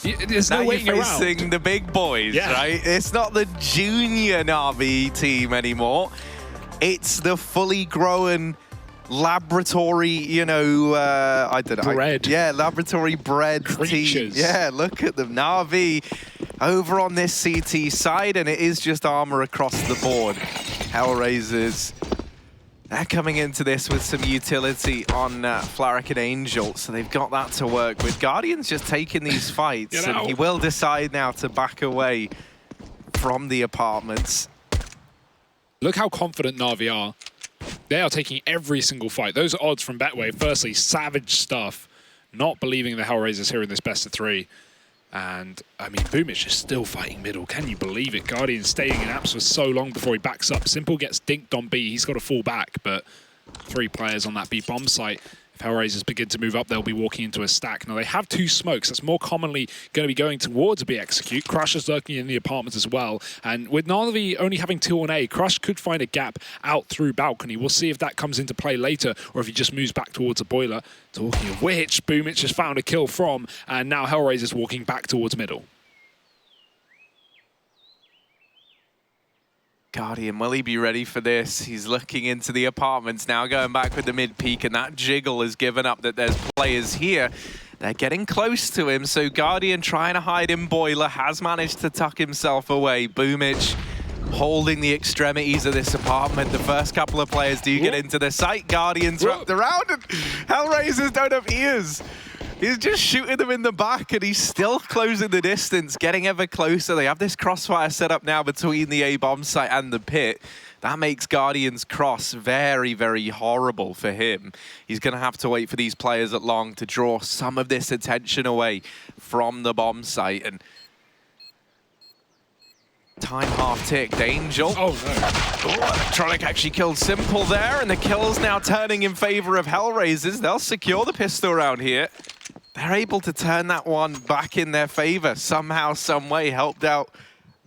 There's no waiting around. Now you're facing the big boys, right? It's not the junior Na'Vi team anymore. It's the fully grown laboratory, you know, I don't know. Bred. Laboratory bred creatures. Team. Yeah, look at them. Na'Vi over on this CT side, and it is just armor across the board. HellRaisers, they're coming into this with some utility on Flaric and Angel, so they've got that to work with. Guardian's just taking these fights, and he will decide now to back away from the apartments. Look how confident Na'Vi are. They are taking every single fight. Those odds from Betway, firstly, savage stuff. Not believing the HellRaisers here in this best of 3. And, I mean, Boomich is still fighting middle. Can you believe it? Guardian staying in apps for so long before he backs up. Simple gets dinked on B. He's got to fall back, but 3 players on that B bomb site. If HellRaisers begin to move up, they'll be walking into a stack. Now, they have 2 smokes. That's more commonly going to be going towards a B execute. Crush is lurking in the apartment as well. And with Na'Vi only having 2 on A, Crush could find a gap out through balcony. We'll see if that comes into play later, or if he just moves back towards a boiler. Talking of which, Boomich has found a kill from, and now HellRaisers walking back towards middle. Guardian, will he be ready for this? He's looking into the apartments now, going back with the mid-peak, and that jiggle has given up that there's players here. They're getting close to him, so Guardian trying to hide in boiler, has managed to tuck himself away. Boomich holding the extremities of this apartment. The first couple of players do get into the site. Guardian's wrapped around, and HellRaisers don't have ears. He's just shooting them in the back, and he's still closing the distance, getting ever closer. They have this crossfire set up now between the A bomb site and the pit. That makes Guardian's cross very, very horrible for him. He's going to have to wait for these players at long to draw some of this attention away from the bomb site. And time half ticked. Angel. Oh, no. Electronic actually killed Simple there, and the kill's now turning in favor of HellRaisers. They'll secure the pistol round here. They're able to turn that one back in their favor somehow, some way, helped out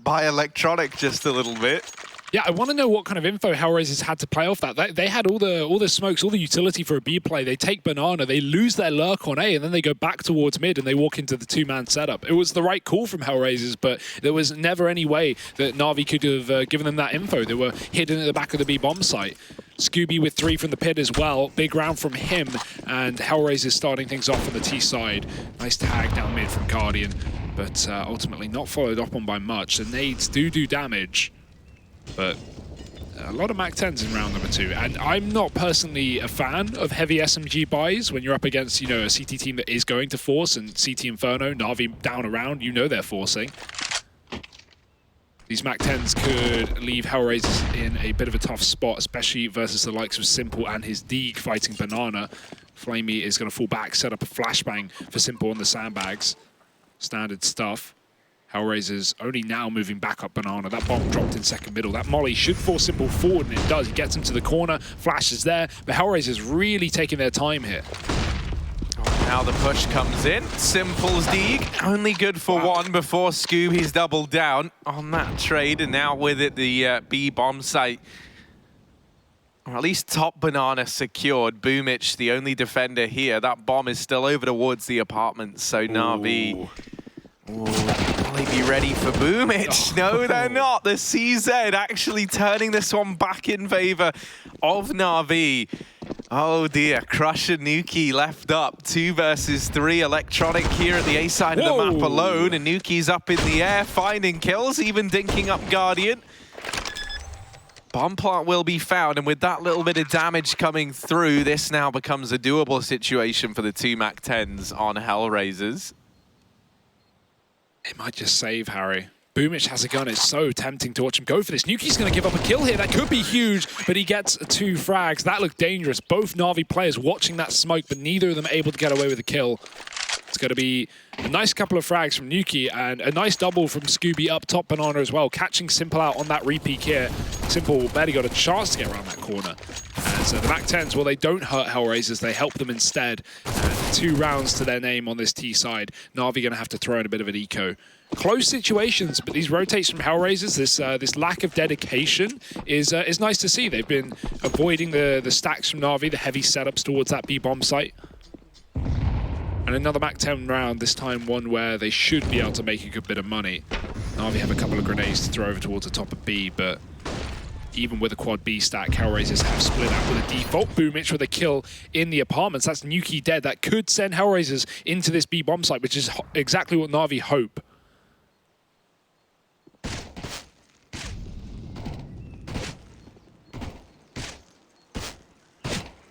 by Electronic just a little bit. Yeah, I want to know what kind of info HellRaisers had to play off that. They had all the smokes, all the utility for a B play. They take Banana, they lose their lurk on A, and then they go back towards mid and they walk into the 2-man setup. It was the right call from HellRaisers, but there was never any way that Na'Vi could have given them that info. They were hidden at the back of the B bomb site. Scooby with 3 from the pit as well. Big round from him, and HellRaisers starting things off on the T side. Nice tag down mid from Guardian, but ultimately not followed up on by much. The nades do damage, but a lot of MAC-10s in round number 2. And I'm not personally a fan of heavy SMG buys when you're up against, you know, a CT team that is going to force, and CT Inferno, Na'Vi down around, you know they're forcing. These MAC-10s could leave HellRaisers in a bit of a tough spot, especially versus the likes of Simple and his Deeg fighting Banana. Flamey is going to fall back, set up a flashbang for Simple on the sandbags. Standard stuff. HellRaisers only now moving back up Banana. That bomb dropped in second middle. That molly should force Simple forward, and it does. He gets him to the corner. Flash is there, but HellRaisers really taking their time here. Now the push comes in. Simple's Deeg only good for one before Scooby's doubled down on that trade, and now with it the B bomb site, or at least top Banana secured. Boomich, the only defender here. That bomb is still over towards the apartments, so Na'Vi. Will they be ready for Boomich? No, they're not. The CZ actually turning this one back in favor of Na'Vi. Oh dear, Crush and Nuki left up. 2 versus 3. Electronic here at the A side of the map alone, and Nuki's up in the air, finding kills, even dinking up Guardian. Bomb plant will be found, and with that little bit of damage coming through, this now becomes a doable situation for the 2 MAC-10s on HellRaisers. It might just save Harry. Boomich has a gun. It's so tempting to watch him go for this. Nuki's going to give up a kill here. That could be huge, but he gets 2 frags. That looked dangerous. Both Na'Vi players watching that smoke, but neither of them able to get away with a kill. It's going to be a nice couple of frags from Nuki and a nice double from Scooby up top Banana as well, catching Simple out on that repeat here. Simple barely got a chance to get around that corner. And so the MAC-10s, well, they don't hurt HellRaisers. They help them instead. And 2 rounds to their name on this T side. Na'Vi going to have to throw in a bit of an eco. Close situations, but these rotates from HellRaisers, this lack of dedication is nice to see. They've been avoiding the stacks from Na'Vi, the heavy setups towards that B bomb site. And another MAC-10 round, this time one where they should be able to make a good bit of money. Na'Vi have a couple of grenades to throw over towards the top of B, but even with a quad B stack, HellRaisers have split out with a default. Boomich with a kill in the apartments. That's Nuki dead. That could send HellRaisers into this B bomb site, which is exactly what Na'Vi hope.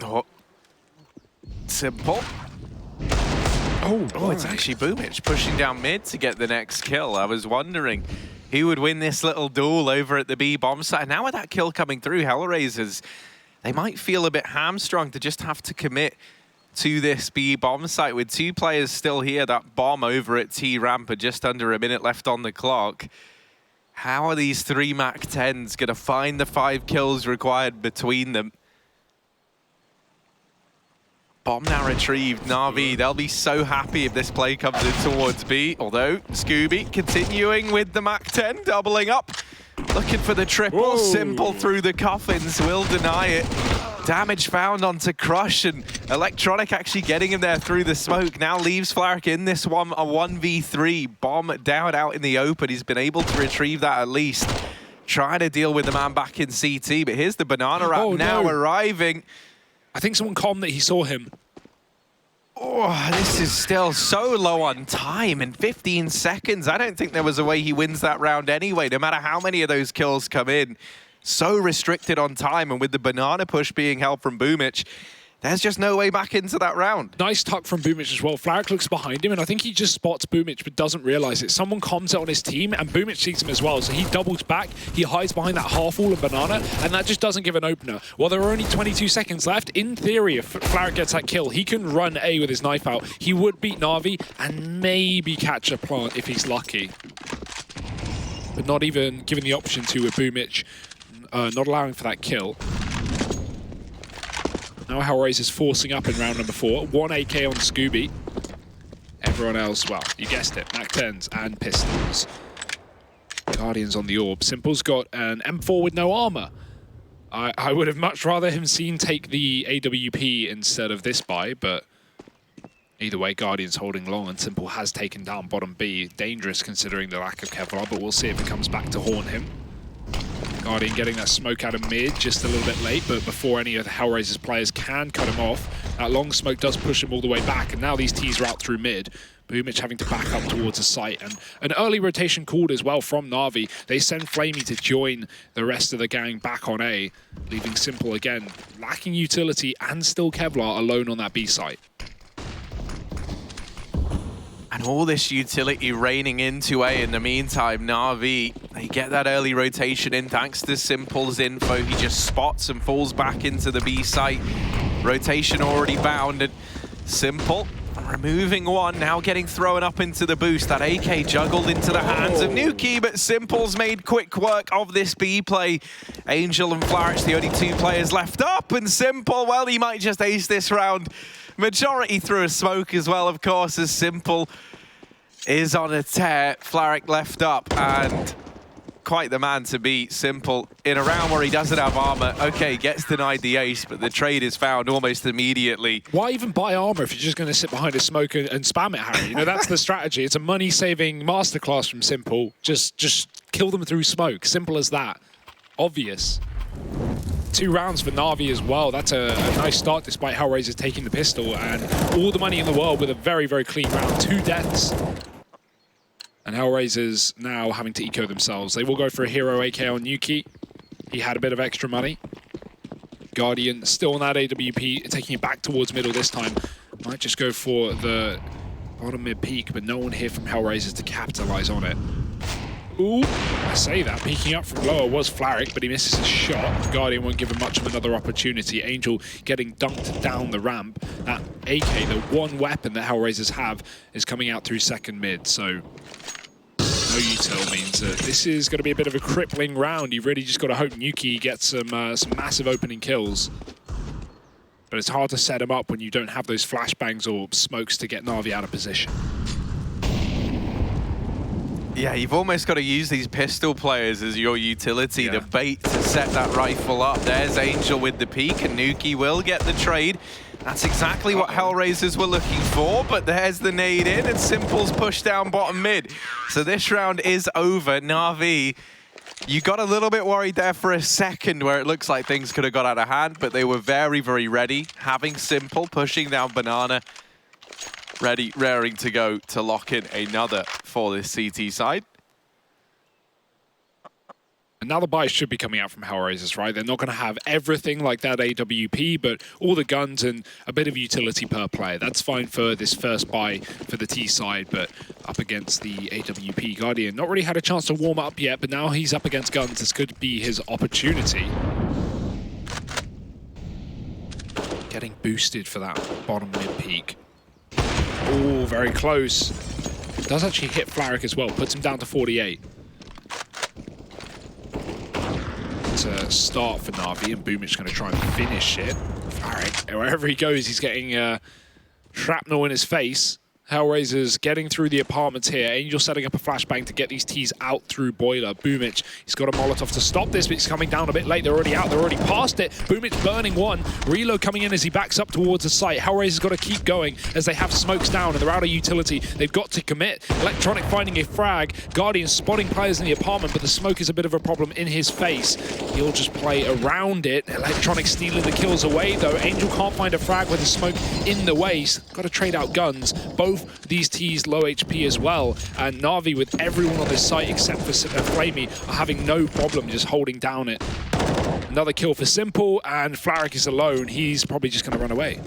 Oh. Simple. Oh, it's actually Boomich pushing down mid to get the next kill. I was wondering who would win this little duel over at the B bomb site. Now with that kill coming through, HellRaisers, they might feel a bit hamstrung to just have to commit to this B bomb site with 2 players still here. That bomb over at T ramp and just under a minute left on the clock. How are these 3 MAC-10s going to find the 5 kills required between them? Bomb now retrieved. Na'Vi, they'll be so happy if this play comes in towards B. Although, Scooby continuing with the MAC-10, doubling up. Looking for the triple. Whoa. Simple through the coffins, will deny it. Damage found onto Crush, and Electronic actually getting him there through the smoke. Now leaves Flaric in this one, a 1v3. Bomb down out in the open. He's been able to retrieve that at least. Trying to deal with the man back in CT, but here's the banana wrap now arriving. I think someone commented that he saw him. Oh, this is still so low on time. In 15 seconds, I don't think there was a way he wins that round anyway, no matter how many of those kills come in. So restricted on time, and with the banana push being held from Boomich, there's just no way back into that round. Nice tuck from Boomich as well. Flaric looks behind him, and I think he just spots Boomich but doesn't realize it. Someone comms it on his team, and Boomich sees him as well. So he doubles back, he hides behind that half wall of banana, and that just doesn't give an opener. While there are only 22 seconds left, in theory, if Flaric gets that kill, he can run A with his knife out. He would beat Na'Vi and maybe catch a plant if he's lucky. But not even given the option to with Boomich, not allowing for that kill. Now HellRaisers forcing up in round number 4. 1 AK on Scooby. Everyone else, well, you guessed it, MAC-10s and pistols. Guardians on the orb. Simple's got an M4 with no armor. I would have much rather him seen take the AWP instead of this buy, but either way, Guardian's holding long, and Simple has taken down bottom B. Dangerous considering the lack of Kevlar, but we'll see if it comes back to haunt him. Guardian getting that smoke out of mid just a little bit late, but before any of the HellRaisers players can cut him off, that long smoke does push him all the way back, and now these T's are out through mid. Boomich having to back up towards the site, and an early rotation called as well from Na'Vi. They send Flamey to join the rest of the gang back on A, leaving Simple again, lacking utility and still Kevlar alone on that B site. And all this utility raining into A in the meantime. Na'Vi, they get that early rotation in thanks to Simple's info. He just spots and falls back into the B site. Rotation already bound, and Simple removing one, now getting thrown up into the boost. That AK juggled into the hands of Nuki, but Simple's made quick work of this B play. Angel and Flaric, the only 2 players left up, and Simple, well, he might just ace this round. Majority through a smoke as well, of course, as Simple is on a tear. Flaric left up, and quite the man to beat. Simple in a round where he doesn't have armor. Okay, gets denied the ace, but the trade is found almost immediately. Why even buy armor if you're just going to sit behind a smoke and spam it, Harry? You know, that's the strategy. It's a money-saving masterclass from Simple. Just kill them through smoke. Simple as that. Obvious. 2 rounds for Na'Vi as well. That's a nice start despite HellRaisers taking the pistol, and all the money in the world with a very, very clean round. 2 deaths. And HellRaisers now having to eco themselves. They will go for a hero AK on Nuki. He had a bit of extra money. Guardian still on that AWP, taking it back towards middle this time. Might just go for the bottom mid peak, but no one here from HellRaisers to capitalize on it. Ooh, I say that. Peeking up from lower was Flaric, but he misses his shot. Guardian won't give him much of another opportunity. Angel getting dunked down the ramp. That AK, the one weapon that HellRaisers have, is coming out through second mid, so no util means that this is going to be a bit of a crippling round. You've really just got to hope Nuki gets some massive opening kills. But it's hard to set him up when you don't have those flashbangs or smokes to get Na'Vi out of position. Yeah, you've almost got to use these pistol players as your utility, the bait to set that rifle up. There's Angel with the peek, and Nuki will get the trade. That's exactly what HellRaisers were looking for, but there's the nade in, and Simple's pushed down bottom mid. So this round is over. Na'Vi, you got a little bit worried there for a second where it looks like things could have got out of hand, but they were very, very ready. Having Simple, pushing down Banana, ready, raring to go to lock in another for this CT side. And now the buys should be coming out from HellRaisers, right? They're not going to have everything like that AWP, but all the guns and a bit of utility per player. That's fine for this first buy for the T side, but up against the AWP Guardian. Not really had a chance to warm up yet, but now he's up against guns. This could be his opportunity. Getting boosted for that bottom mid peak. Oh, very close. Does actually hit Flaric as well, puts him down to 48. It's a start for Na'Vi, and Boomich going to try and finish it. Flaric, wherever he goes, he's getting shrapnel in his face. HellRaisers getting through the apartments here. Angel setting up a flashbang to get these T's out through Boiler. Boomich, he's got a Molotov to stop this, but he's coming down a bit late. They're already out. They're already past it. Boomich burning one. Reload coming in as he backs up towards the site. HellRaisers got to keep going as they have smokes down and they're out of utility. They've got to commit. Electronic finding a frag. Guardian spotting players in the apartment, but the smoke is a bit of a problem in his face. He'll just play around it. Electronic stealing the kills away, though. Angel can't find a frag with the smoke in the way. He's got to trade out guns. Both these T's low HP as well, and Na'Vi with everyone on this site except for Flamey are having no problem just holding down it. Another kill for Simple, and Flaric is alone. He's probably just going to run away.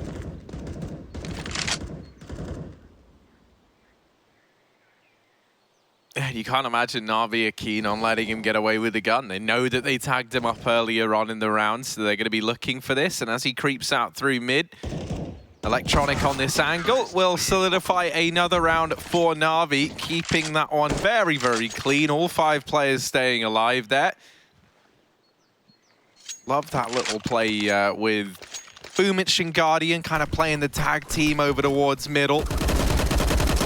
You can't imagine Na'Vi are keen on letting him get away with the gun. They know that they tagged him up earlier on in the round, so they're going to be looking for this, and as he creeps out through mid, Electronic on this angle will solidify another round for Na'Vi, keeping that one very, very clean. All 5 players staying alive there. Love that little play with Boomich and Guardian kind of playing the tag team over towards middle.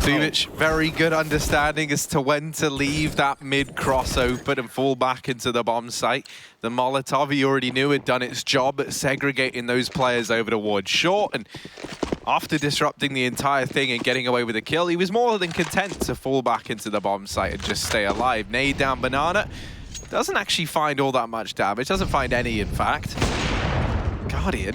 Boomich, very good understanding as to when to leave that mid cross open and fall back into the bomb site. The Molotov, he already knew had done its job at segregating those players over towards short, and after disrupting the entire thing and getting away with a kill, he was more than content to fall back into the bomb site and just stay alive. Nade down Banana. Doesn't actually find all that much damage. Doesn't find any, in fact. Guardian.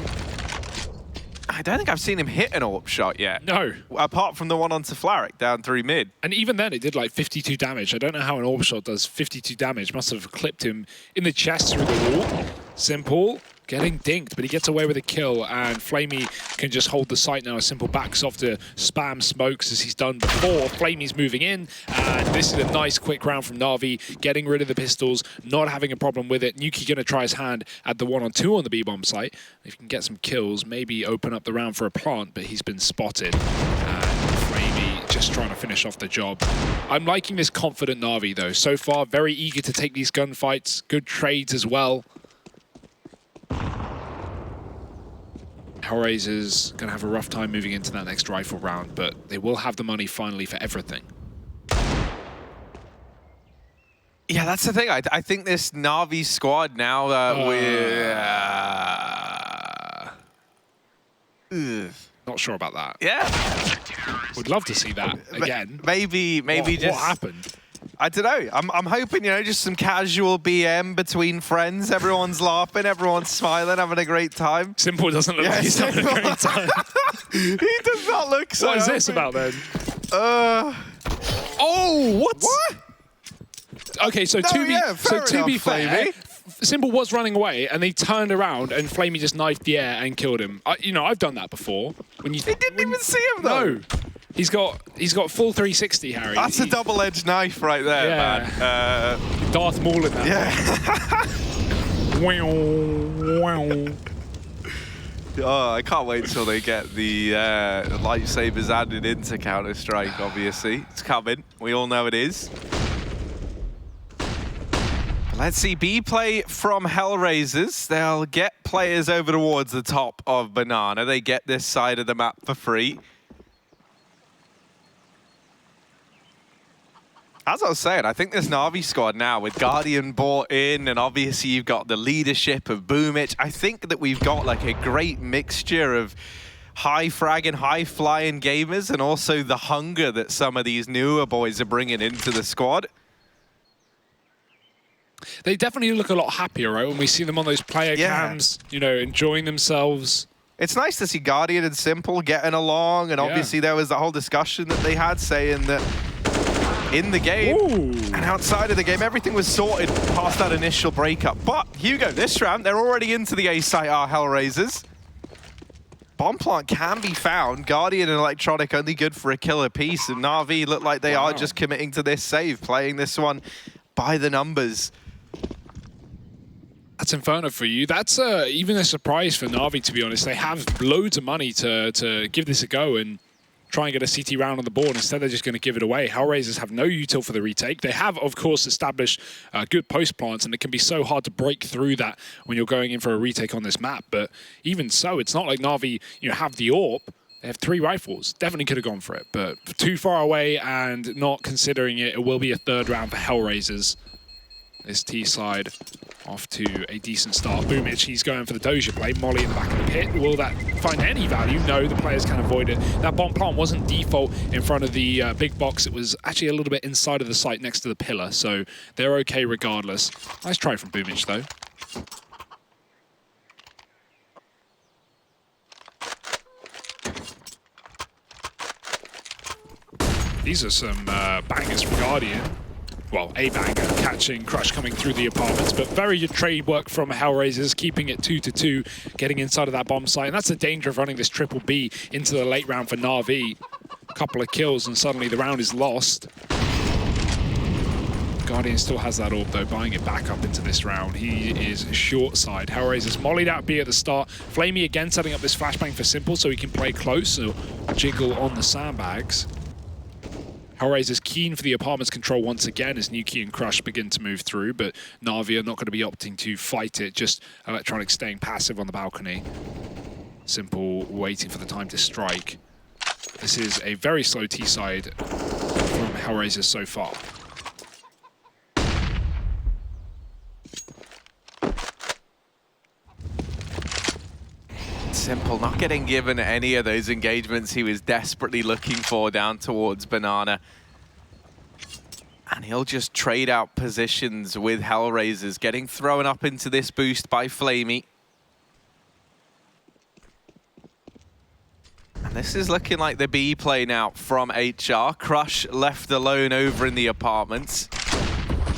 I don't think I've seen him hit an AWP shot yet. No. Apart from the one onto Flaric down through mid. And even then, it did like 52 damage. I don't know how an AWP shot does 52 damage. Must have clipped him in the chest through the wall. Simple getting dinked, but he gets away with a kill, and Flamey can just hold the site now. Simple backs off to spam smokes as he's done before. Flamey's moving in, and this is a nice quick round from Na'Vi, getting rid of the pistols, not having a problem with it. Nuki gonna try his hand at the 1-on-2 on the B-bomb site. If he can get some kills, maybe open up the round for a plant, but he's been spotted. And Flamey just trying to finish off the job. I'm liking this confident Na'Vi though. So far, very eager to take these gunfights. Good trades as well. HellRaisers going to have a rough time moving into that next rifle round, but they will have the money finally for everything. Yeah, that's the thing. I think this Na'Vi squad now Not sure about that. Yeah. Would love to see that again. Maybe just... What happened? I don't know. I'm hoping, you know, just some casual BM between friends. Everyone's laughing, everyone's smiling, having a great time. Simple doesn't look like he's having a great time. He does not look so What is this about then? Oh, what? What? Okay, so No, to be fair, Flamey. Simple was running away, and they turned around, and Flamey just knifed the air and killed him. You know, I've done that before. He didn't even see him though. No. He's got full 360, Harry. That's a double-edged knife right there, man. Darth Maul in that. Yeah. Oh, I can't wait till they get the lightsabers added into Counter-Strike, obviously. It's coming. We all know it is. Let's see, B play from HellRaisers. They'll get players over towards the top of Banana. They get this side of the map for free. As I was saying, I think this Na'Vi squad now, with Guardian bought in, and obviously you've got the leadership of Boomich, I think that we've got like a great mixture of high-fragging, high-flying gamers, and also the hunger that some of these newer boys are bringing into the squad. They definitely look a lot happier, right, when we see them on those player cams, you know, enjoying themselves. It's nice to see Guardian and Simple getting along, and obviously there was the whole discussion that they had saying that in the game and outside of the game, everything was sorted past that initial breakup. But Hugo, this round, they're already into the A site, our HellRaisers. Bomb plant can be found. Guardian and Electronic only good for a kill apiece, and Na'Vi look like they are just committing to this save, playing this one by the numbers. That's Inferno for you. That's even a surprise for Na'Vi, to be honest. They have loads of money to give this a go and try and get a CT round on the board. Instead, they're just going to give it away. HellRaisers have no util for the retake. They have, of course, established good post plants, and it can be so hard to break through that when you're going in for a retake on this map. But even so, it's not like Na'Vi, you know, have the AWP. They have 3 rifles. Definitely could have gone for it, but too far away and not considering it. It will be a 3rd round for HellRaisers. This T side off to a decent start. Boomich, he's going for the Doja play. Molly in the back of the pit. Will that find any value? No, the players can avoid it. That bomb plant wasn't default in front of the big box. It was actually a little bit inside of the site next to the pillar, so they're okay regardless. Nice try from Boomich, though. These are some bangers from Guardian. Well, a banger, catching Crush coming through the apartments, but very good trade work from HellRaisers, keeping it 2-2, getting inside of that bomb site. And that's the danger of running this triple B into the late round for Na'Vi. A couple of kills and suddenly the round is lost. Guardian still has that AWP though, buying it back up into this round. He is short side. HellRaisers mollied out B at the start. Flamey again setting up this flashbang for Simple so he can play close, so jiggle on the sandbags. HellRaisers keen for the apartments control once again as Nuki and Crush begin to move through, but Na'Vi are not going to be opting to fight it, just Electronic staying passive on the balcony. Simple waiting for the time to strike. This is a very slow T-side from HellRaisers so far. Simple not getting given any of those engagements he was desperately looking for down towards Banana. And he'll just trade out positions with HellRaisers, getting thrown up into this boost by Flamey. And this is looking like the B play now from HR. Crush left alone over in the apartments.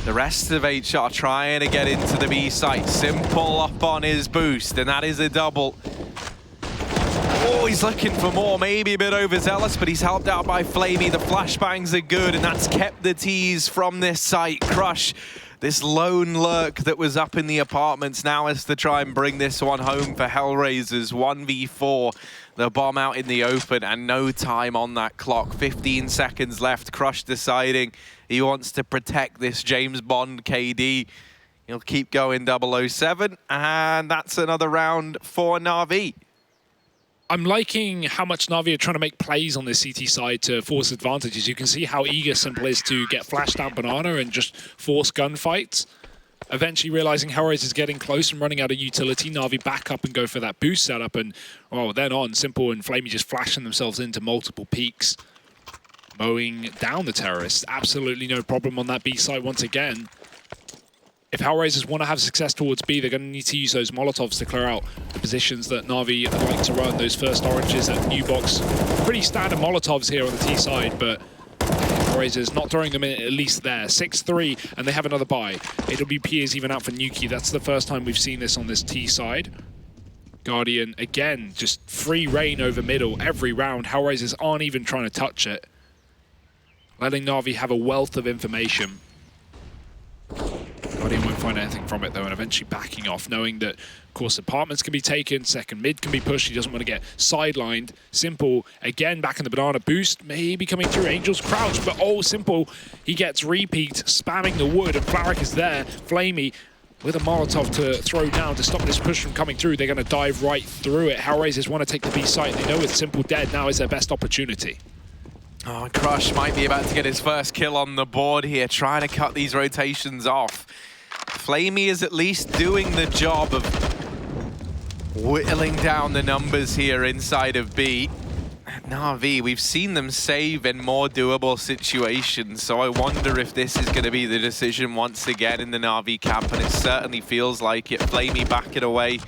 The rest of HR trying to get into the B site. Simple up on his boost, and that is a double. Oh, he's looking for more, maybe a bit overzealous, but he's helped out by Flamey. The flashbangs are good, and that's kept the tease from this site. Crush, this lone lurk that was up in the apartments, now has to try and bring this one home for HellRaisers. 1v4, the bomb out in the open, and no time on that clock. 15 seconds left. Crush deciding he wants to protect this James Bond KD. He'll keep going 007, and that's another round for Na'Vi. I'm liking how much Na'Vi are trying to make plays on this CT side to force advantages. You can see how eager Simple is to get flashed down Banana and just force gunfights. Eventually realizing HellRaisers is getting close and running out of utility, Na'Vi back up and go for that boost setup, and well, then on, Simple and Flamey just flashing themselves into multiple peaks. Mowing down the terrorists. Absolutely no problem on that B site once again. If HellRaisers want to have success towards B, they're going to need to use those Molotovs to clear out the positions that Na'Vi like to run. Those first oranges at New Box. Pretty standard Molotovs here on the T side, but HellRaisers not throwing them in at least there. 6-3, and they have another buy. AWP is even out for Nuki. That's the first time we've seen this on this T side. Guardian, again, just free reign over middle every round. HellRaisers aren't even trying to touch it. Letting Na'Vi have a wealth of information. Guardian won't find anything from it though, and eventually backing off, knowing that, of course, apartments can be taken, second mid can be pushed. He doesn't want to get sidelined. Simple, again, back in the Banana boost, maybe coming through Angel's crouch, but oh, Simple, he gets repeat, spamming the wood, and Flaric is there. Flamey with a Molotov to throw down to stop this push from coming through. They're going to dive right through it. HellRaisers want to take the B site. They know with Simple dead, now is their best opportunity. Oh, Crush might be about to get his first kill on the board here, trying to cut these rotations off. Flamey is at least doing the job of whittling down the numbers here inside of B. Na'Vi, we've seen them save in more doable situations, so I wonder if this is going to be the decision once again in the Na'Vi camp, and it certainly feels like it. Flamey back it away.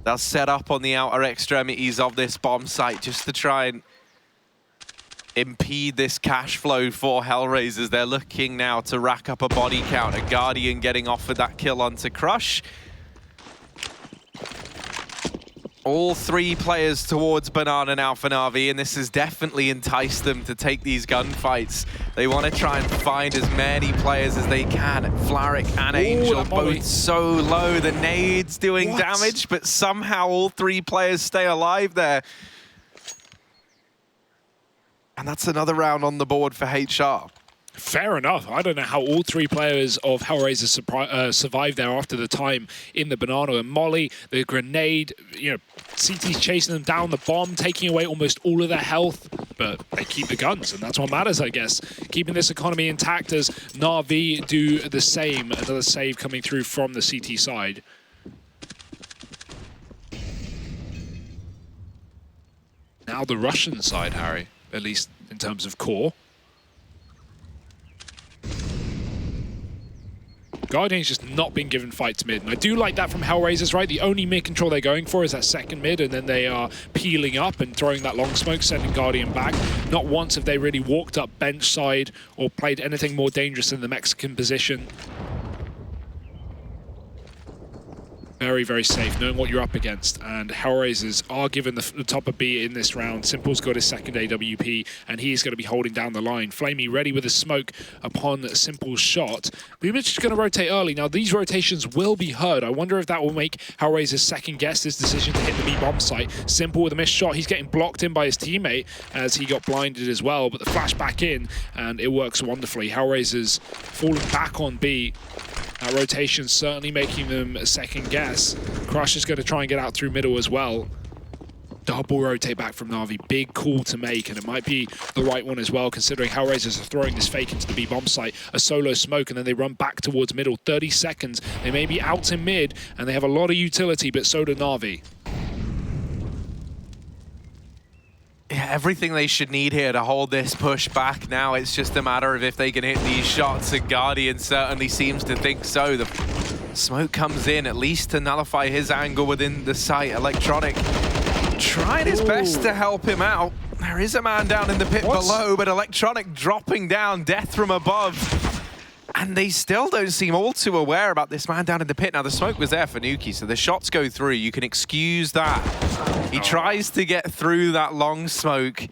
They'll set up on the outer extremities of this bomb site just to try and impede this cash flow for HellRaisers. They're looking now to rack up a body count. A Guardian getting offered that kill onto Crush. All three players towards Banana now for Na'Vi, and this has definitely enticed them to take these gunfights. They want to try and find as many players as they can. Flaric and Angel both so low. The nades doing damage, but somehow all three players stay alive there. And that's another round on the board for HR. Fair enough. I don't know how all three players of HellRaisers survived there after the time in the Banana. And Molly, the grenade, you know, CT's chasing them down, the bomb, taking away almost all of their health. But they keep the guns, and that's what matters, I guess. Keeping this economy intact as Na'Vi do the same. Another save coming through from the CT side. Now the Russian side, Harry, at least in terms of core. Guardian's just not been given fights mid, and I do like that from HellRaisers, right? The only mid control they're going for is that second mid, and then they are peeling up and throwing that long smoke, sending Guardian back. Not once have they really walked up bench side or played anything more dangerous in the Mexican position. Very, very safe, knowing what you're up against. And HellRaisers are given the top of B in this round. Simple's got his second AWP, and he's going to be holding down the line. Flamey ready with a smoke upon Simple's shot. Boomich is going to rotate early. Now, these rotations will be heard. I wonder if that will make HellRaisers second guess his decision to hit the B bomb site. Simple with a missed shot. He's getting blocked in by his teammate as he got blinded as well. But the flash back in, and it works wonderfully. HellRaisers falling back on B. That rotation certainly making them a second guess. Crush is going to try and get out through middle as well. Double rotate back from Na'Vi. Big call to make, and it might be the right one as well, considering HellRaisers are throwing this fake into the B bomb site. A solo smoke, and then they run back towards middle. 30 seconds. They may be out in mid, and they have a lot of utility, but so do Na'Vi. Yeah, everything they should need here to hold this push back. Now it's just a matter of if they can hit these shots, and Guardian certainly seems to think so. The smoke comes in, at least to nullify his angle within the site. Electronic trying his best to help him out. There is a man down in the pit below, but Electronic dropping down, death from above. And they still don't seem all too aware about this man down in the pit. Now, the smoke was there for Nuki, so the shots go through. You can excuse that. He tries to get through that long smoke,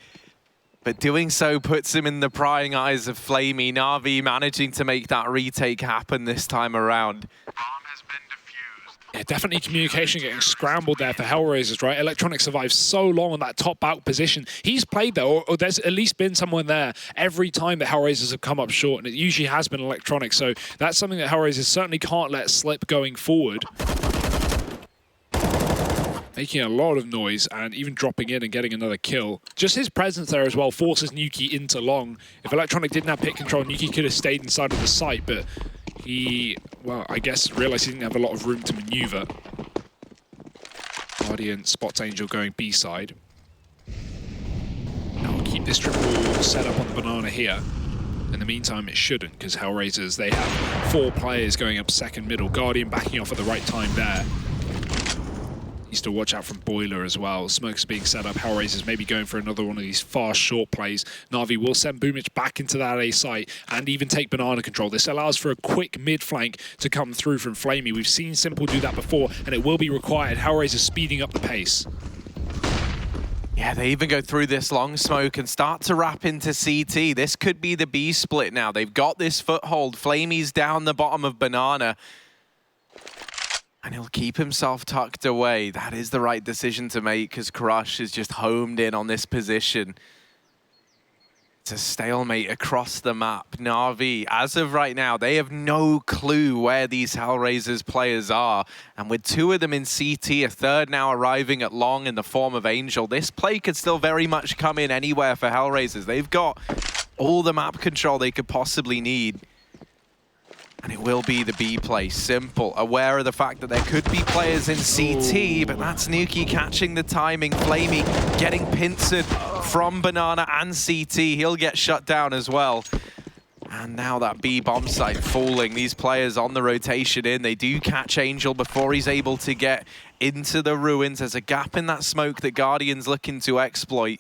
but doing so puts him in the prying eyes of Flamey. Na'Vi managing to make that retake happen this time around. Yeah, definitely communication getting scrambled there for HellRaisers, right? Electronic survives so long on that top out position. He's played there, or there's at least been someone there every time that HellRaisers have come up short, and it usually has been Electronic, so that's something that HellRaisers certainly can't let slip going forward. Making a lot of noise and even dropping in and getting another kill. Just his presence there as well forces Nuki into long. If Electronic didn't have pit control, Nuki could have stayed inside of the site, but he, well, I guess realized he didn't have a lot of room to maneuver. Guardian spots Angel going B side. Now we'll keep this triple set up on the Banana here. In the meantime, it shouldn't, because HellRaisers, they have 4 players going up second middle. Guardian backing off at the right time there. Needs to watch out from Boiler as well. Smoke's being set up. HellRaisers maybe going for another one of these fast, short plays. Na'Vi will send Boomich back into that A site and even take Banana control. This allows for a quick mid-flank to come through from Flamey. We've seen Simple do that before, and it will be required. HellRaisers speeding up the pace. Yeah, they even go through this long smoke and start to wrap into CT. This could be the B split now. They've got this foothold. Flamey's down the bottom of Banana. And he'll keep himself tucked away. That is the right decision to make, because Crush is just homed in on this position. It's a stalemate across the map. Na'Vi, as of right now, they have no clue where these HellRaisers players are. And with 2 of them in CT, a third now arriving at long in the form of Angel, this play could still very much come in anywhere for HellRaisers. They've got all the map control they could possibly need. And it will be the B play. Simple, aware of the fact that there could be players in CT, but that's Nuki catching the timing. Flamey getting pincered from Banana and CT. He'll get shut down as well. And now that B bomb site falling. These players on the rotation in. They do catch Angel before he's able to get into the ruins. There's a gap in that smoke that Guardian's looking to exploit.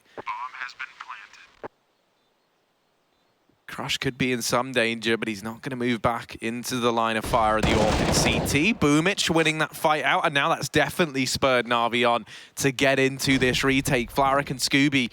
Crush could be in some danger, but he's not going to move back into the line of fire of the AWP in CT. Boomich winning that fight out, and now that's definitely spurred Na'Vi on to get into this retake. Flaric and Scooby,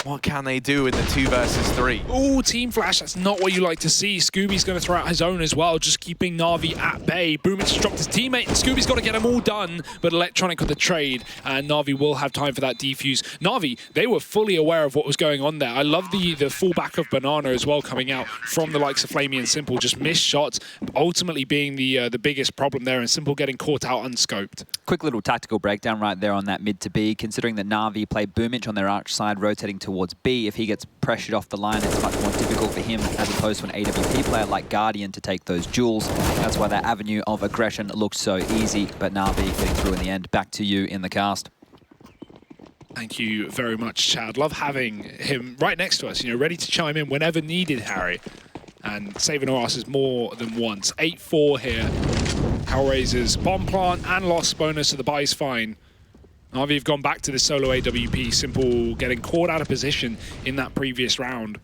what can they do in the 2 versus 3? Oh, Team Flash, that's not what you like to see. Scooby's going to throw out his own as well, just keeping Na'Vi at bay. Boomich dropped his teammate, and Scooby's got to get them all done, but Electronic with the trade, and Na'Vi will have time for that defuse. Na'Vi, they were fully aware of what was going on there. I love the fallback of Banana as well coming out from the likes of Flamey and Simple, just missed shots, ultimately being the biggest problem there, and Simple getting caught out unscoped. Quick little tactical breakdown right there on that mid to B, considering that Na'Vi play Boomich on their arch side, rotating towards B. If he gets pressured off the line, it's much more difficult for him as opposed to an AWP player like Guardian to take those duels. That's why that avenue of aggression looks so easy, but Na'Vi getting through in the end. Back to you in the cast. Thank you very much, Chad. Love having him right next to us, you know, ready to chime in whenever needed, Harry. And saving our asses more than once. 8-4 here. HellRaisers, bomb plant and loss bonus, so the buy's fine. Na'Vi have gone back to the solo AWP. Simple getting caught out of position in that previous round.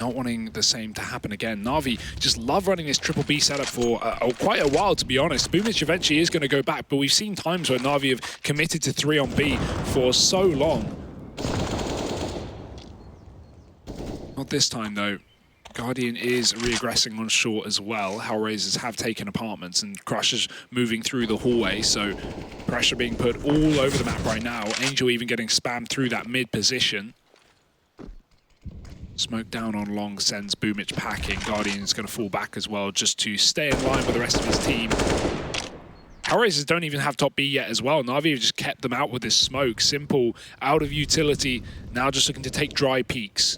Not wanting the same to happen again. Na'Vi just love running this triple B setup for quite a while, to be honest. Boomich eventually is going to go back, but we've seen times where Na'Vi have committed to 3 on B for so long. Not this time, though. Guardian is reaggressing on short as well. HellRaisers have taken apartments, and Crush is moving through the hallway, so pressure being put all over the map right now. Angel even getting spammed through that mid position. Smoke down on long sends Boomich packing. Guardian is going to fall back as well, just to stay in line with the rest of his team. HellRaisers don't even have top B yet as well. Na'Vi have just kept them out with this smoke. Simple, out of utility, now just looking to take dry peaks.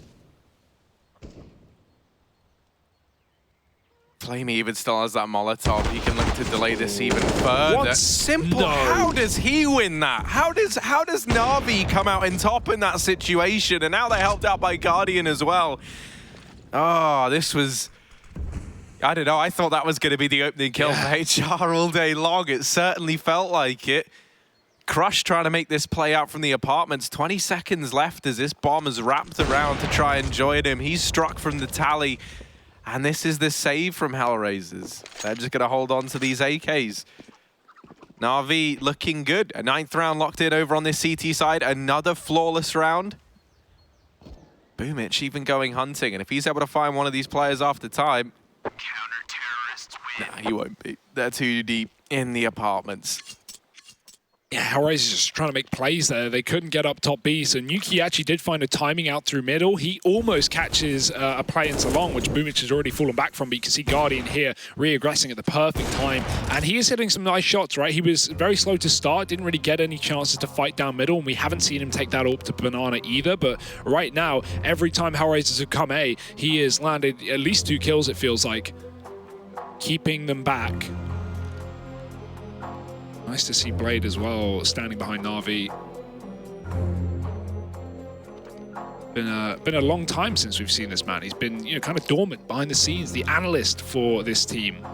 Flamey even still has that Molotov. He can look to delay this even further. What? Simple. No. How does he win that? How does Na'Vi come out in top in that situation? And now they're helped out by Guardian as well. Oh, this was... I don't know. I thought that was going to be the opening kill for HR all day long. It certainly felt like it. Crush trying to make this play out from the apartments. 20 seconds left as this bomb is wrapped around to try and join him. He's struck from the tally. And this is the save from HellRaisers. They're just going to hold on to these AKs. Na'Vi looking good. A 9th round locked in over on this CT side. Another flawless round. Boomich even going hunting. And if he's able to find one of these players after time... Counter-terrorists win. Nah, he won't be. They're too deep in the apartments. Yeah, HellRaisers just trying to make plays there. They couldn't get up top B, so Nuki actually did find a timing out through middle. He almost catches a play into long, which Boomich has already fallen back from, but you can see Guardian here re-aggressing at the perfect time. And he is hitting some nice shots, right? He was very slow to start, didn't really get any chances to fight down middle, and we haven't seen him take that up to Banana either. But right now, every time HellRaisers have come A, he has landed at least 2 kills, it feels like, keeping them back. Nice to see Blade as well, standing behind Na'Vi. Been a long time since we've seen this man. He's been, you know, kind of dormant behind the scenes, the analyst for this team.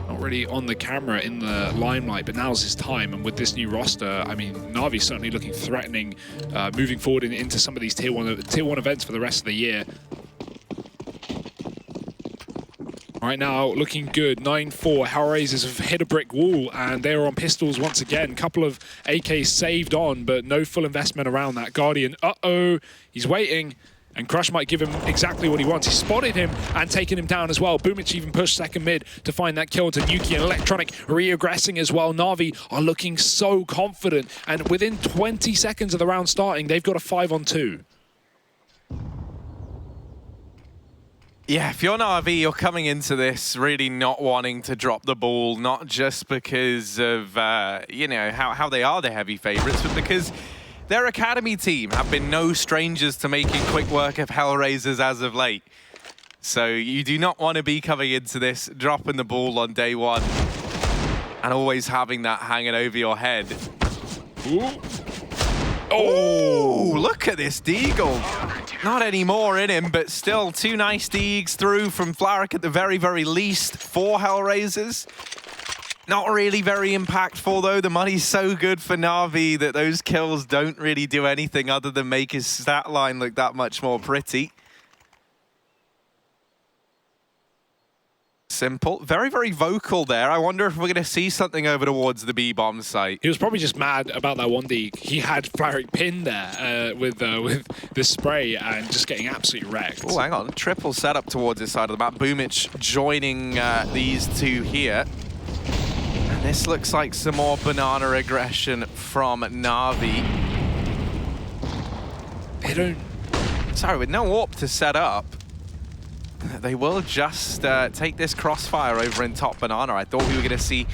Not really on the camera in the limelight, but now's his time. And with this new roster, I mean, Na'Vi's certainly looking threatening, moving forward into some of these tier one events for the rest of the year. Right now, looking good, 9-4. HellRaisers have hit a brick wall, and they are on pistols once again. Couple of AKs saved on, but no full investment around that. Guardian, he's waiting, And Crush might give him exactly what he wants. He spotted him and taken him down as well. Boomich even pushed second mid to find that kill to Nuki, and Electronic re-aggressing as well. Na'Vi are looking so confident, and within 20 seconds of the round starting, they've got a 5-on-2. Yeah, if you're Na'Vi, you're coming into this really not wanting to drop the ball, not just because of, you know, how they are the heavy favorites, but because their academy team have been no strangers to making quick work of HellRaisers as of late. So you do not want to be coming into this, dropping the ball on day one, and always having that hanging over your head. Ooh. Oh, look at this Deagle. Not any more in him, but still 2 nice Deags through from Flaric at the very, very least for HellRaisers. Not really very impactful though. The money's so good for Na'Vi that those kills don't really do anything other than make his stat line look that much more pretty. Simple. Very, very vocal there. I wonder if we're going to see something over towards the B-bomb site. He was probably just mad about that 1D. He had Flaric pinned there with the spray and just getting absolutely wrecked. Oh, hang on. Triple setup towards this side of the map. Boomich joining these two here. And this looks like some more banana aggression from Na'Vi. They don't... Sorry, with no AWP to set up, they will just take this crossfire over in top banana. I thought we were going to see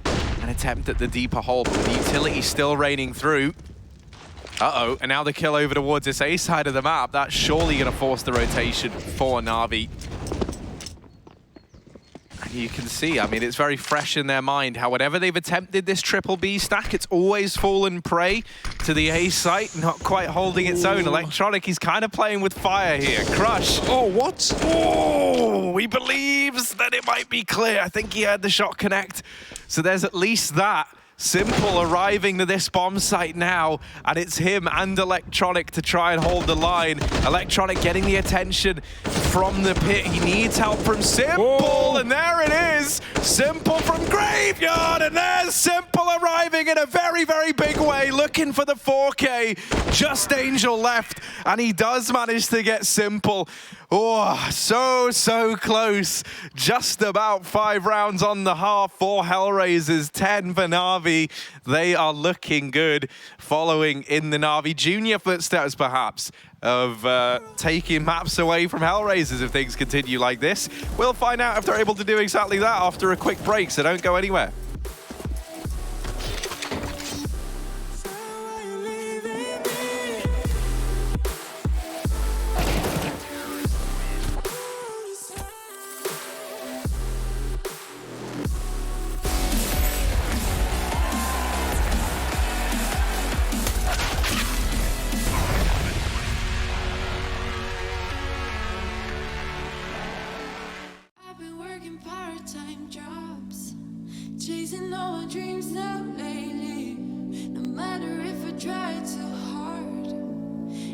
an attempt at the deeper hole, but with the utility still raining through. Uh-oh, and now the kill over towards this A side of the map. That's surely going to force the rotation for Na'Vi. And you can see, I mean, it's very fresh in their mind how whenever they've attempted this triple B stack, it's always fallen prey to the A site, not quite holding its own. Electronic, he's kind of playing with fire here. Crush. Oh, what? Oh, he believes that it might be clear. I think he heard the shot connect. So there's at least that. Simple arriving to this bomb site now, and it's him and Electronic to try and hold the line. Electronic getting the attention from the pit. He needs help from Simple, Whoa. and there it is. Simple from Graveyard, and there's Simple arriving in a very, very big way, looking for the 4K. Just Angel left, and he does manage to get Simple. Oh, so close. Just about 5 rounds on the half for HellRaisers, 10 for Na'Vi. They are looking good, following in the Na'Vi junior footsteps, perhaps, of taking maps away from HellRaisers if things continue like this. We'll find out if they're able to do exactly that after a quick break, so don't go anywhere. Chasing all my dreams now lately. No matter if I try too hard,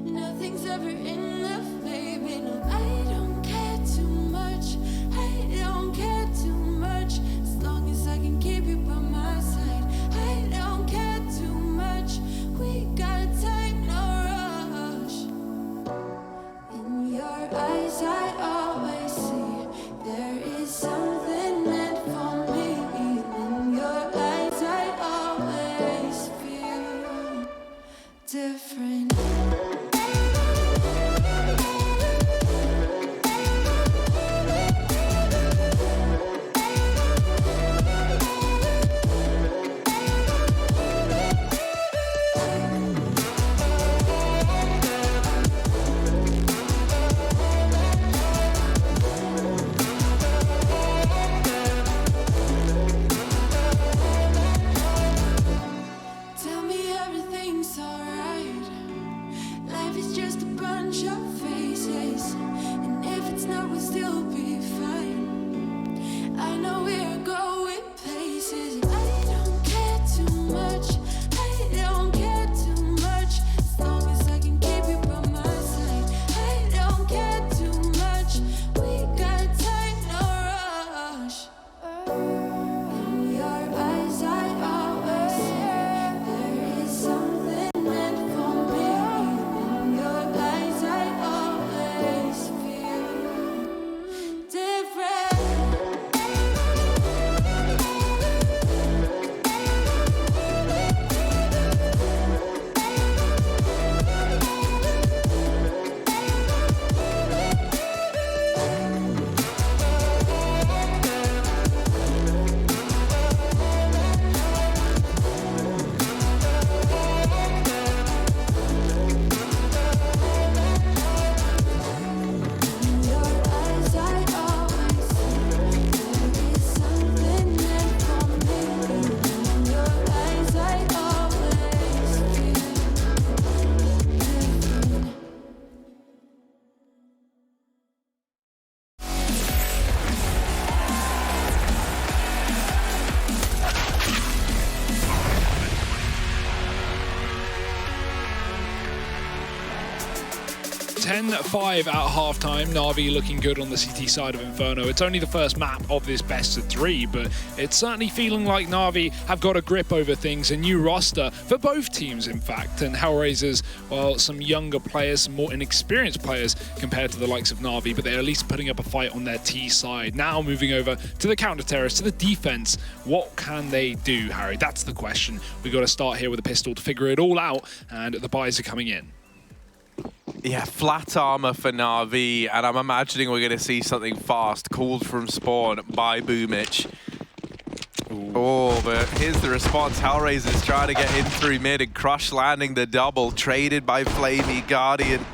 nothing's ever enough, baby. No, I don't care too much. I don't care too much. As long as I can keep you by my side. I don't care too much. We got time, no rush. In your eyes, I always see there is something meant for me. Different. 10-5 at halftime. Na'Vi looking good on the CT side of Inferno. It's only the first map of this best of 3, but it's certainly feeling like Na'Vi have got a grip over things. A new roster for both teams, in fact. And HellRaisers, well, some younger players, some more inexperienced players compared to the likes of Na'Vi, but they're at least putting up a fight on their T side. Now moving over to the counter-terrorists, to the defense. What can they do, Harry? That's the question. We've got to start here with a pistol to figure it all out, and the buys are coming in. Yeah, flat armor for Na'Vi, and I'm imagining we're going to see something fast called from spawn by Boomich. Oh, but here's the response. HellRaisers trying to get in through mid, and Crush landing the double, traded by Flamey Guardian.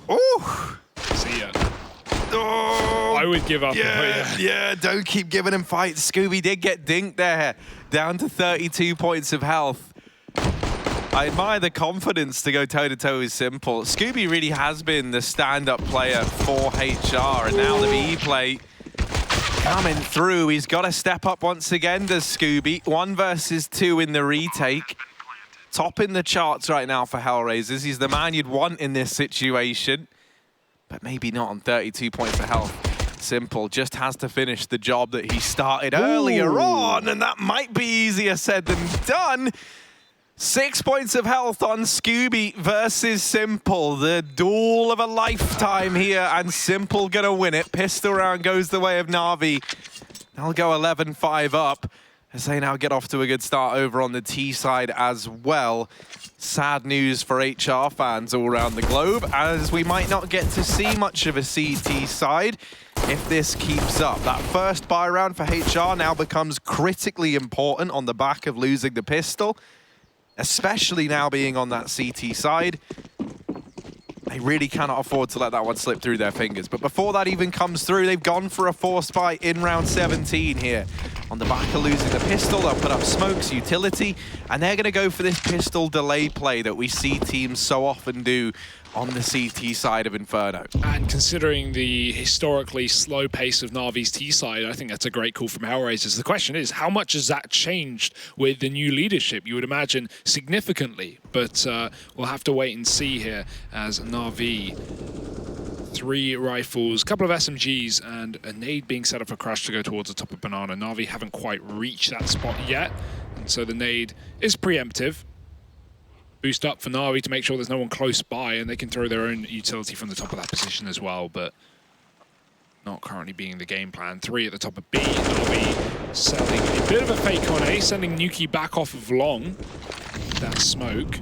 Oh! See ya. Oh! I would give up. Yeah, don't keep giving him fights. Scooby did get dinked there, down to 32 points of health. I admire the confidence to go toe-to-toe with Simple. Scooby really has been the stand-up player for HR, and now the B play coming through. He's got to step up once again, does Scooby. 1 versus 2 in the retake. Top in the charts right now for HellRaisers. He's the man you'd want in this situation, but maybe not on 32 points of health. Simple just has to finish the job that he started earlier on, and that might be easier said than done. 6 points of health on Scooby versus Simple. The duel of a lifetime here, and Simple gonna win it. Pistol round goes the way of Na'Vi. They'll go 11-5 up as they now get off to a good start over on the T side as well. Sad news for HR fans all around the globe, as we might not get to see much of a CT side if this keeps up. That first buy round for HR now becomes critically important on the back of losing the pistol, especially now being on that CT side. They really cannot afford to let that one slip through their fingers. But before that even comes through, they've gone for a forced buy in round 17 here. On the back of losing the pistol, they'll put up smokes, utility, and they're going to go for this pistol delay play that we see teams so often do on the CT side of Inferno. And considering the historically slow pace of Na'Vi's T side, I think that's a great call from HellRaisers. The question is, how much has that changed with the new leadership? You would imagine significantly, but we'll have to wait and see here as Na'Vi, 3 rifles, a couple of SMGs, and a nade being set up for Crush to go towards the top of Banana. Na'Vi haven't quite reached that spot yet, and so the nade is preemptive. Boost up for Na'Vi to make sure there's no one close by, and they can throw their own utility from the top of that position as well, but not currently being the game plan. 3 at the top of B. Na'Vi selling a bit of a fake on A, sending Nuki back off of long. That smoke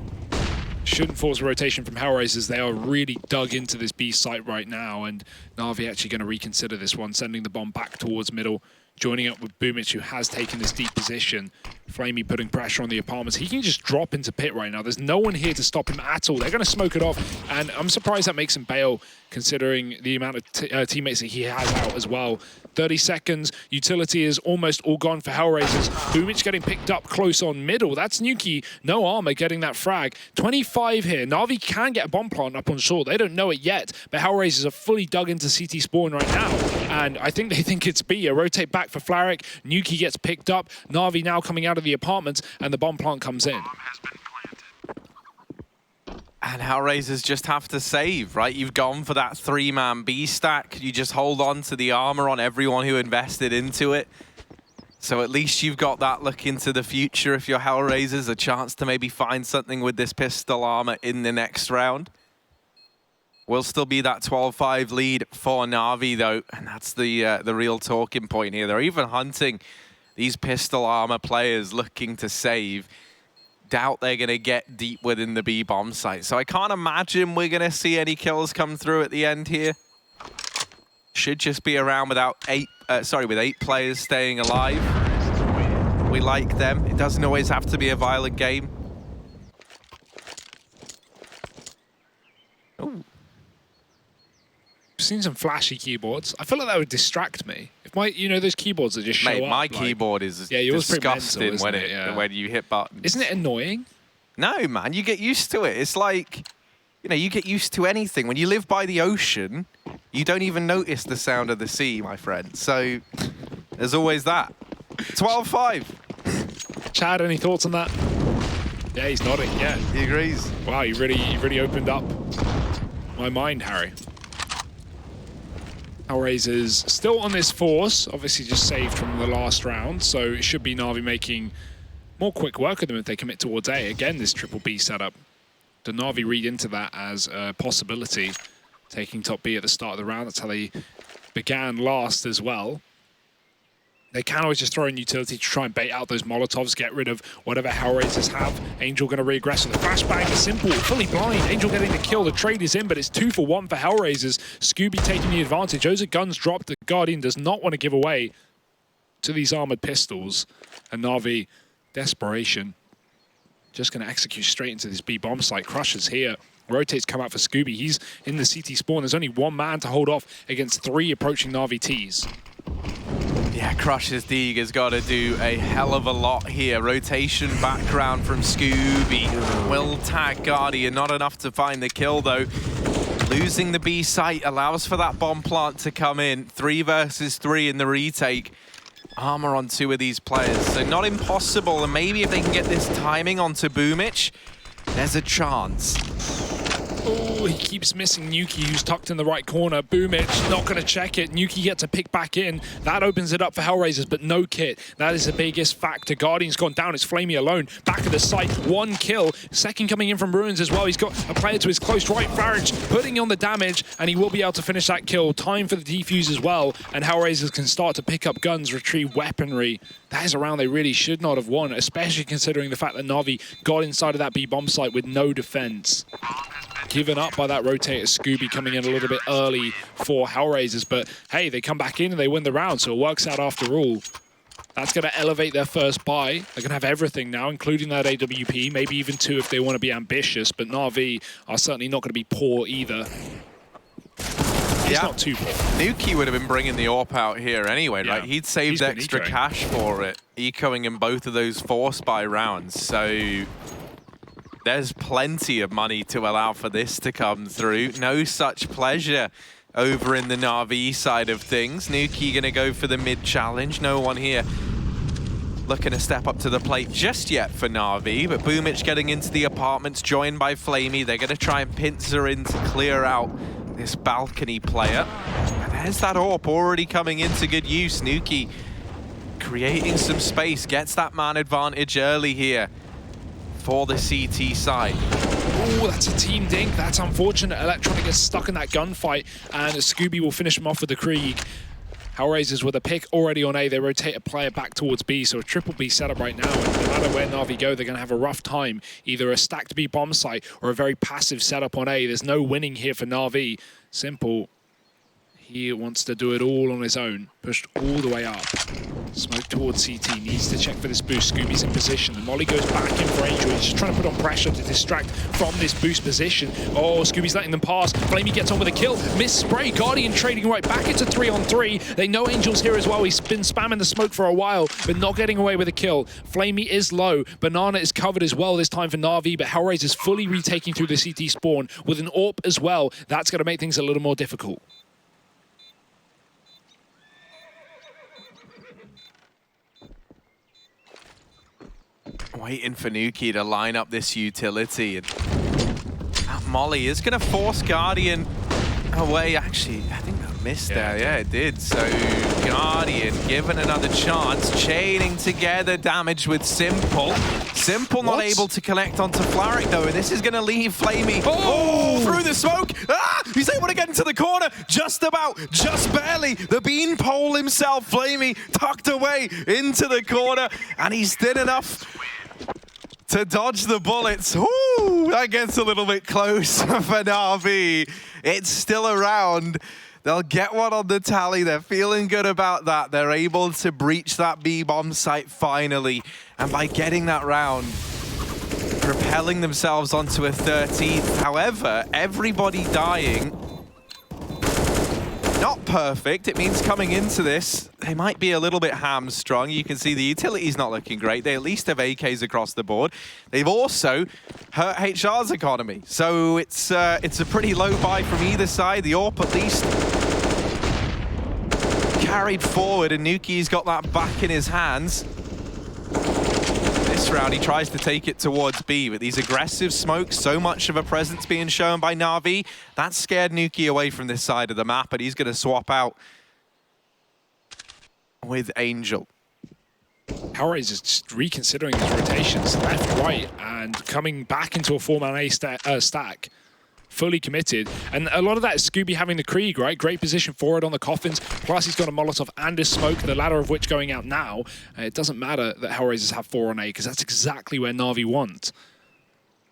shouldn't force a rotation from HellRaisers. They are really dug into this B site right now, and Na'Vi actually going to reconsider this one, sending the bomb back towards middle, joining up with Boomich, who has taken this deep position. Flamey putting pressure on the apartments. He can just drop into pit right now. There's no one here to stop him at all. They're going to smoke it off, and I'm surprised that makes him bail, considering the amount of teammates that he has out as well. 30 seconds. Utility is almost all gone for HellRaisers. Boomich getting picked up close on middle. That's Nuki. No armor getting that frag. 25 here. Na'Vi can get a bomb plant up on short. They don't know it yet, but HellRaisers are fully dug into CT spawn right now, and I think they think it's B. A rotate back for Flaric. Nuki gets picked up. Na'Vi now coming out of the apartments, and the bomb plant comes in. And HellRaisers just have to save, right? You've gone for that 3-man B stack. You just hold on to the armor on everyone who invested into it. So at least you've got that look into the future if you're HellRaisers, a chance to maybe find something with this pistol armor in the next round. Will still be that 12-5 lead for Na'Vi though, and that's the real talking point here. They're even hunting these pistol armor players looking to save. Doubt they're going to get deep within the B bomb site. So I can't imagine we're going to see any kills come through at the end here. Should just be around with 8 players staying alive. We like them. It doesn't always have to be a violent game. Ooh. I've seen some flashy keyboards. I feel like that would distract me. If my, you know, those keyboards that just show up. My keyboard is yours disgusting mental, when you hit buttons. Isn't it annoying? No, man, you get used to it. It's like, you know, you get used to anything. When you live by the ocean, you don't even notice the sound of the sea, my friend. So there's always that. 12-5. Chad, any thoughts on that? Yeah, he's nodding, yeah. He agrees. Wow, you really opened up my mind, Harry. HellRaisers still on this force, obviously just saved from the last round, so it should be Na'Vi making more quick work of them if they commit towards A. Again, this triple B setup. Do Na'Vi read into that as a possibility, taking top B at the start of the round? That's how they began last as well. They can always just throw in utility to try and bait out those Molotovs, get rid of whatever HellRaisers have. Angel going to re-aggress with the flashbang. Simple, fully blind. Angel getting the kill. The trade is in, but it's 2 for 1 for HellRaisers. Scooby taking the advantage. Those are guns dropped. The Guardian does not want to give away to these armored pistols. And Na'Vi, desperation, just going to execute straight into this B bomb site. Crusher's here. Rotates come out for Scooby. He's in the CT spawn. There's only 1 man to hold off against 3 approaching Na'Vi Ts. Yeah, Crush's Deeg has got to do a hell of a lot here. Rotation background from Scooby. Will tag Guardian, not enough to find the kill though. Losing the B site allows for that bomb plant to come in. 3 versus 3 in the retake. Armor on 2 of these players, so not impossible. And maybe if they can get this timing onto Boomich, there's a chance. Oh, he keeps missing Nuki, who's tucked in the right corner. Boomich not going to check it. Nuki gets a pick back in. That opens it up for HellRaisers, but no kit. That is the biggest factor. Guardian's gone down. It's Flamey alone. Back of the site, 1 kill. Second coming in from Ruins as well. He's got a player to his close right. Farage putting on the damage, and he will be able to finish that kill. Time for the defuse as well, and HellRaisers can start to pick up guns, retrieve weaponry. That is a round they really should not have won, especially considering the fact that Na'Vi got inside of that B bomb site with no defense. Given up by that rotator. Scooby coming in a little bit early for HellRaisers, but hey, they come back in and they win the round, so it works out after all. That's going to elevate their first buy. They're going to have everything now, including that AWP, maybe even 2 if they want to be ambitious, but Na'Vi are certainly not going to be poor either. It's not too poor. Nuki would have been bringing the AWP out here anyway, right? He'd saved extra cash for it, ecoing in both of those force buy rounds, so there's plenty of money to allow for this to come through. No such pleasure over in the Na'Vi side of things. Nuki gonna go for the mid challenge. No one here looking to step up to the plate just yet for Na'Vi, but Boomich getting into the apartments, joined by Flamey. They're gonna try and pincer in to clear out this balcony player. And there's that AWP already coming into good use. Nuki creating some space, gets that man advantage early here for the CT side. Oh, that's a team dink. That's unfortunate. Electronic gets stuck in that gunfight, and Scooby will finish him off with the Krieg. HellRaisers with a pick already on A. They rotate a player back towards B, so a triple B setup right now. And no matter where Na'Vi go, they're going to have a rough time. Either a stacked B bomb site or a very passive setup on A. There's no winning here for Na'Vi. Simple. He wants to do it all on his own. Pushed all the way up. Smoke towards CT. Needs to check for this boost. Scooby's in position. And Molly goes back in for Angel. He's just trying to put on pressure to distract from this boost position. Oh, Scooby's letting them pass. Flamey gets on with a kill. Miss spray. Guardian trading right back into 3-on-3. They know Angel's here as well. He's been spamming the smoke for a while, but not getting away with a kill. Flamey is low. Banana is covered as well this time for Na'Vi, but HellRaisers fully retaking through the CT spawn with an AWP as well. That's going to make things a little more difficult. Waiting for Nuki to line up this utility, and that Molly is going to force Guardian away. Actually, I think that missed there. Yeah, it did. So Guardian given another chance, chaining together damage with Simple. Simple not able to connect onto Flaric though, and this is going to leave Flamey. Oh, through the smoke. Ah, he's able to get into the corner, just about, just barely. The beanpole himself, Flamey, tucked away into the corner, and he's thin enough to dodge the bullets. Ooh, that gets a little bit close for Na'Vi. It's still around. They'll get one on the tally. They're feeling good about that. They're able to breach that B-bomb site finally. And by getting that round, propelling themselves onto a 13th. However, everybody dying, not perfect. It means coming into this, they might be a little bit hamstrung. You can see the utility's not looking great. They at least have AKs across the board. They've also hurt HR's economy. So it's a pretty low buy from either side. The AWP at least carried forward, and Nuki's got that back in his hands. This this round, he tries to take it towards B, but these aggressive smokes, so much of a presence being shown by Na'Vi, that scared Nuki away from this side of the map, but he's going to swap out with Angel. HellRaisers is just reconsidering his rotations left, right, and coming back into a 4-man A stack. Fully committed. And a lot of that is Scooby having the Krieg, right? Great position forward on the coffins. Plus, he's got a Molotov and a smoke, the latter of which going out now. It doesn't matter that HellRaisers have 4 on A, because that's exactly where Na'Vi want.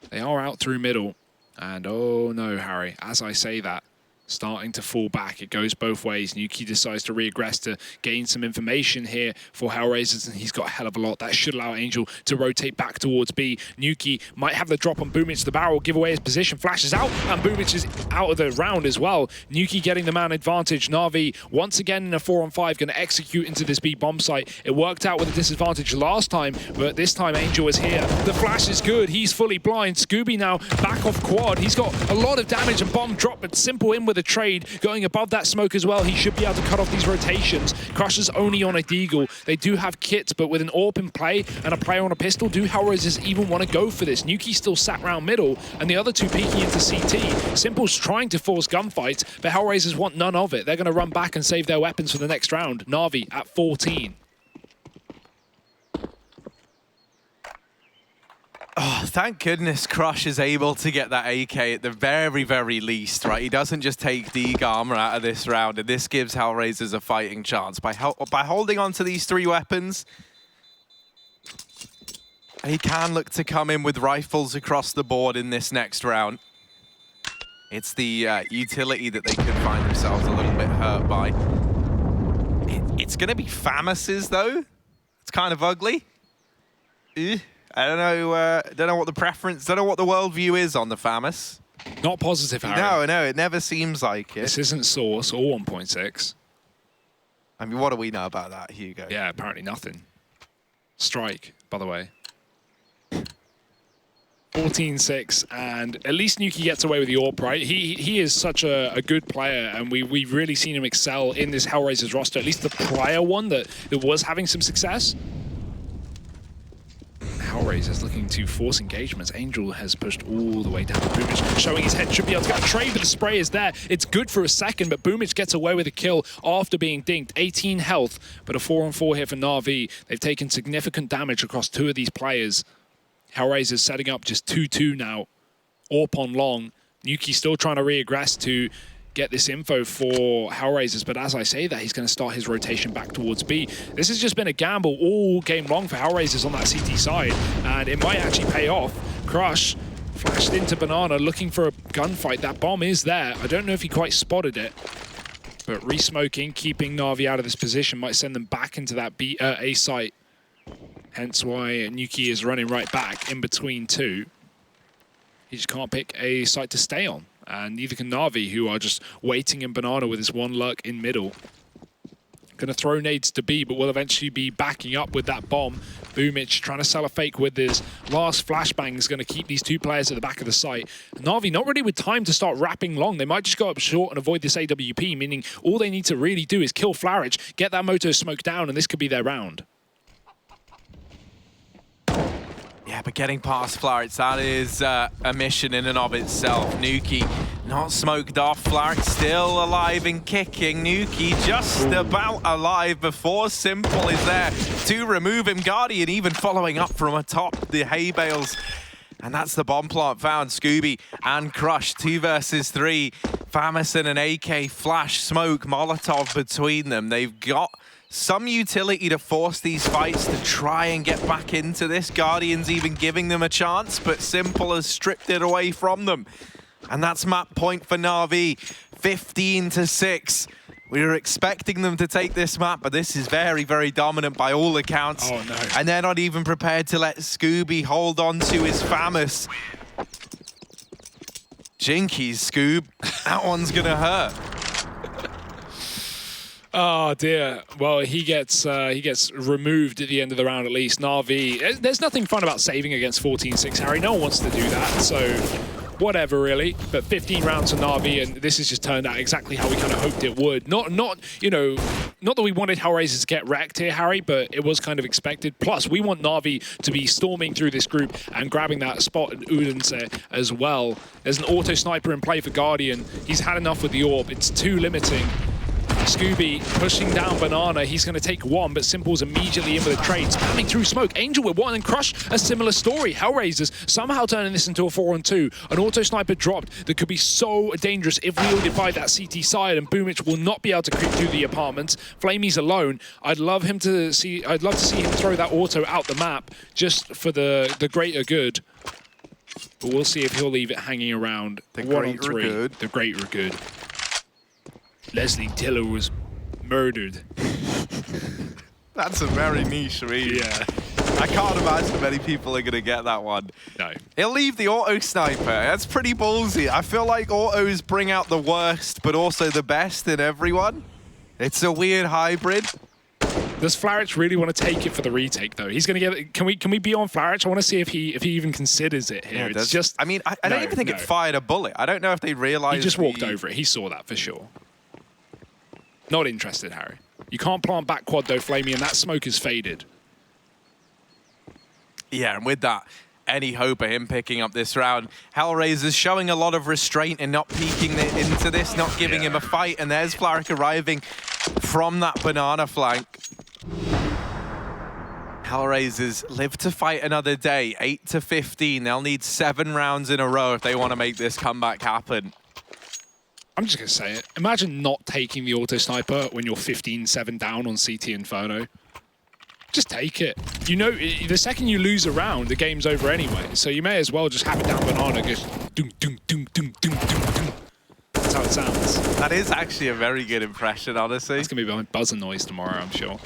They are out through middle. And oh no, Harry, as I say that, starting to fall back. It goes both ways. Nuki decides to reaggress to gain some information here for HellRaisers, and he's got a hell of a lot. That should allow Angel to rotate back towards B. Nuki might have the drop on Boomich. The barrel give away his position, flashes out, and Boomich is out of the round as well. Nuki getting the man advantage. Na'Vi once again in a 4-on-5 going to execute into this B bomb site. It worked out with a disadvantage last time, but this time Angel is here. The flash is good. He's fully blind. Scooby now back off quad. He's got a lot of damage and bomb drop, but Simple in with a trade, going above that smoke as well. He should be able to cut off these rotations. Crusher's only on a deagle. They do have kits, but with an AWP in play and a player on a pistol, do HellRaisers even want to go for this? Nuki still sat round middle, and the other two peeking into CT. Simple's trying to force gunfights, but HellRaisers want none of it. They're going to run back and save their weapons for the next round. Na'Vi at 14. Oh, thank goodness Crush is able to get that AK at the very, very least, right? He doesn't just take Deeg armor out of this round, and this gives HellRaisers a fighting chance. By holding on to these 3 weapons, he can look to come in with rifles across the board in this next round. It's the utility that they could find themselves a little bit hurt by. It's going to be FAMAS's, though. It's kind of ugly. I don't know what the preference, don't know what the worldview is on the FAMAS. Not positive, Harry. No, it never seems like it. This isn't Source or 1.6. I mean, what do we know about that, Hugo? Yeah, apparently nothing. Strike, by the way. 14-6, and at least Nuki gets away with the AWP, right? He is such a good player, and we've really seen him excel in this HellRaisers roster, at least the prior one that was having some success. HellRaisers looking to force engagements. Angel has pushed all the way down. Boomich showing his head, should be able to get a trade, but the spray is there. It's good for a second, but Boomich gets away with a kill after being dinked. 18 health, but a 4-on-4 here for Na'Vi. They've taken significant damage across 2 of these players. HellRaisers setting up just 2-2 now. AWP on long. Nuki still trying to reaggress to get this info for HellRaisers, but as I say that, he's going to start his rotation back towards B. This has just been a gamble all game long for HellRaisers on that CT side, and it might actually pay off. Crush flashed into Banana, looking for a gunfight. That bomb is there. I don't know if he quite spotted it, but re-smoking, keeping Na'Vi out of this position, might send them back into that A site. Hence why Nuki is running right back in between 2. He just can't pick a site to stay on. And neither can Na'Vi, who are just waiting in Banana with his 1 lurk in middle. Going to throw nades to B, but will eventually be backing up with that bomb. Boomich trying to sell a fake with his last flashbang is going to keep these 2 players at the back of the site. Na'Vi not really with time to start wrapping long. They might just go up short and avoid this AWP, meaning all they need to really do is kill Flarage, get that Moto smoke down, and this could be their round. Yeah, but getting past Flarix, that is a mission in and of itself. Nuki not smoked off. Flarix still alive and kicking. Nuki just about alive before Simple is there to remove him. Guardian even following up from atop the hay bales. And that's the bomb plant found. Scooby and Crush, 2 versus 3. FAMAS and an AK, flash, smoke, Molotov between them. They've got some utility to force these fights to try and get back into this. Guardian's even giving them a chance, but Simple has stripped it away from them. And that's map point for Na'Vi, 15-6. We were expecting them to take this map, but this is very, very dominant by all accounts. Oh, no. And they're not even prepared to let Scooby hold on to his FAMAS. Jinkies, Scoob. That one's gonna hurt. Oh dear. Well, he gets removed at the end of the round at least. Na'Vi, there's nothing fun about saving against 14-6, Harry. No one wants to do that. So whatever really. But 15 rounds for Na'Vi, and this has just turned out exactly how we kind of hoped it would. Not you know, not that we wanted HellRaisers to get wrecked here, Harry, but it was kind of expected. Plus, we want Na'Vi to be storming through this group and grabbing that spot in Udense as well. There's an auto sniper in play for Guardian. He's had enough with the orb. It's too limiting. Scooby pushing down Banana. He's going to take one, but Simple's immediately in with a trade. Spamming through smoke. Angel with one, and Crush, a similar story. HellRaisers somehow turning this into a 4-on-2. An auto sniper dropped that could be so dangerous if wielded by that CT side, and Boomich will not be able to creep through the apartments. Flamey's alone. I'd love to see him throw that auto out the map just for the greater good. But we'll see if he'll leave it hanging around. The greater good. The greater good. Leslie Tiller was murdered. That's a very niche read. Yeah. I can't imagine many people are going to get that one. No. He'll leave the auto sniper. That's pretty ballsy. I feel like autos bring out the worst, but also the best in everyone. It's a weird hybrid. Does Flarich really want to take it for the retake, though? He's going to get it. Can we be on Flarich? I want to see if he even considers it here. Yeah, it's just. I mean, I don't even think it fired a bullet. I don't know if they realized. He just walked over it. He saw that for sure. Not interested, Harry. You can't plant back quad though, Flamey, and that smoke is faded. Yeah, and with that, any hope of him picking up this round. HellRaisers showing a lot of restraint and not peeking into this, not giving him a fight, and there's Flaric arriving from that banana flank. HellRaisers live to fight another day, 8-15. They'll need 7 rounds in a row if they want to make this comeback happen. I'm just going to say it. Imagine not taking the auto sniper when you're 15-7 down on CT Inferno. Just take it. You know, the second you lose a round, the game's over anyway. So you may as well just have it down banana, go doom, doom, doom, doom, doom, doom, doom. That's how it sounds. That is actually a very good impression, honestly. It's going to be my buzzer noise tomorrow, I'm sure.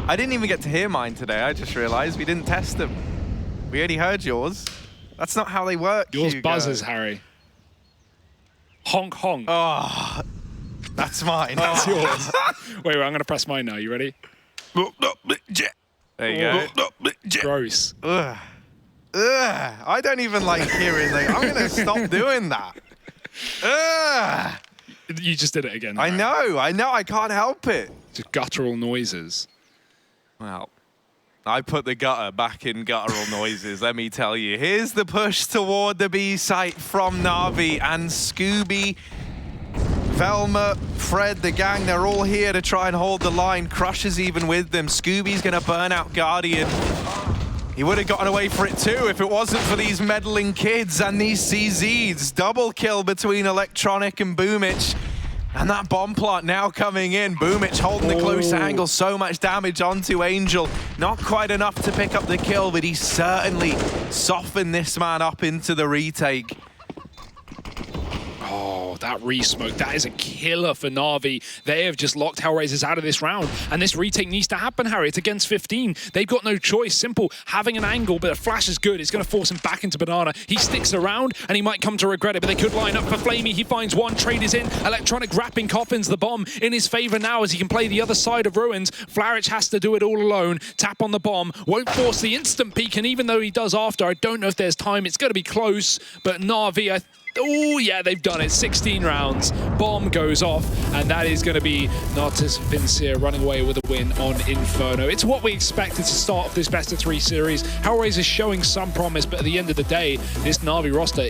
I didn't even get to hear mine today. I just realized we didn't test them. We only heard yours. That's not how they work, Yours Hugo. buzzes, Harry. Honk, honk. Oh, that's mine. That's yours. Wait, I'm going to press mine now. You ready? There you go. Gross. Ugh. Ugh. I don't even like hearing that. I'm going to stop doing that. Ugh. You just did it again. I know. I can't help it. Just guttural noises. Well, I put the gutter back in guttural noises, let me tell you. Here's the push toward the B site from Na'Vi, and Scooby, Velma, Fred, the gang, they're all here to try and hold the line. Crush is even with them. Scooby's going to burn out Guardian. He would have gotten away for it too if it wasn't for these meddling kids and these CZs. Double kill between Electronic and Boomich. And that bomb plant now coming in. Boomich holding the close angle. So much damage onto Angel. Not quite enough to pick up the kill, but he certainly softened this man up into the retake. Oh, that re-smoke, that is a killer for Na'Vi. They have just locked HellRaisers out of this round, and this retake needs to happen, Harry. It's against 15. They've got no choice. Simple having an angle, but a flash is good. It's going to force him back into Banana. He sticks around, and he might come to regret it, but they could line up for Flamey. He finds one. Trade is in. Electronic wrapping coffins the bomb in his favor now as he can play the other side of Ruins. Flarich has to do it all alone. Tap on the bomb. Won't force the instant peek, and even though he does after, I don't know if there's time. It's going to be close, but Na'Vi, oh, yeah, they've done it. 16 rounds. Bomb goes off, and that is going to be Natus Vincere running away with a win on Inferno. It's what we expected to start off this best-of-3 series. HellRaisers showing some promise, but at the end of the day, this Na'Vi roster